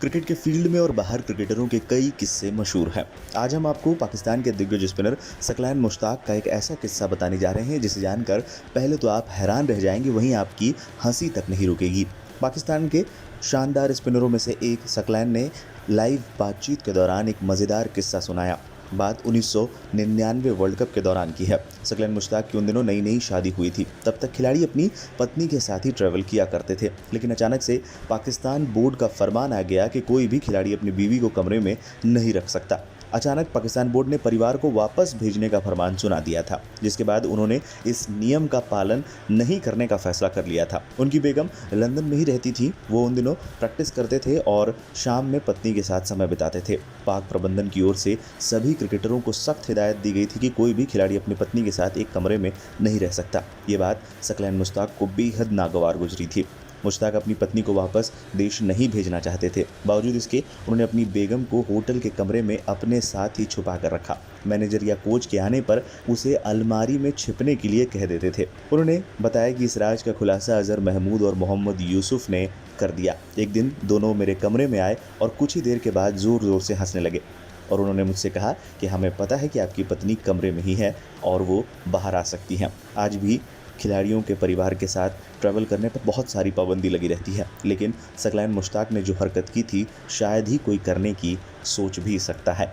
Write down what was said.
Cricket के field में और बाहर क्रिकेटरों के कई किस्से मशहूर हैं। आज हम आपको पाकिस्तान के दिग्गज स्पिनर सकलैन मुश्ताक का एक ऐसा किस्सा बताने जा रहे हैं जिसे जानकर पहले तो आप हैरान रह जाएंगे, वहीं आपकी हंसी तक नहीं रुकेगी। पाकिस्तान के शानदार स्पिनरों में से एक सकलैन ने लाइव बातचीत के दौरान एक मज़ेदार किस्सा सुनाया। बात 1999 वर्ल्ड कप के दौरान की है। सकलैन मुश्ताक की उन दिनों नई नई शादी हुई थी। तब तक खिलाड़ी अपनी पत्नी के साथ ही ट्रैवल किया करते थे, लेकिन अचानक से पाकिस्तान बोर्ड का फरमान आ गया कि कोई भी खिलाड़ी अपनी बीवी को कमरे में नहीं रख सकता। अचानक पाकिस्तान बोर्ड ने परिवार को वापस भेजने का फरमान सुना दिया था, जिसके बाद उन्होंने इस नियम का पालन नहीं करने का फैसला कर लिया था। उनकी बेगम लंदन में ही रहती थी। वो उन दिनों प्रैक्टिस करते थे और शाम में पत्नी के साथ समय बिताते थे। पाक प्रबंधन की ओर से सभी क्रिकेटरों को सख्त हिदायत दी गई थी कि कोई भी खिलाड़ी अपनी पत्नी के साथ एक कमरे में नहीं रह सकता। ये बात सकलैन मुश्ताक को बेहद नागवार गुजरी थी। मुश्ताक अपनी पत्नी को वापस देश नहीं भेजना चाहते थे। बावजूद इसके उन्होंने अपनी बेगम को होटल के कमरे में अपने साथ ही छुपा कर रखा। मैनेजर या कोच के आने पर उसे अलमारी में छिपने के लिए कह देते थे। उन्होंने बताया कि इस राज का खुलासा अजहर महमूद और मोहम्मद यूसुफ ने कर दिया। एक दिन दोनों मेरे कमरे में आए और कुछ ही देर के बाद ज़ोर ज़ोर से हंसने लगे और उन्होंने मुझसे कहा कि हमें पता है कि आपकी पत्नी कमरे में ही है और वो बाहर आ सकती हैं। आज भी खिलाड़ियों के परिवार के साथ ट्रैवल करने पर बहुत सारी पाबंदी लगी रहती है, लेकिन सकलैन मुश्ताक ने जो हरकत की थी शायद ही कोई करने की सोच भी सकता है।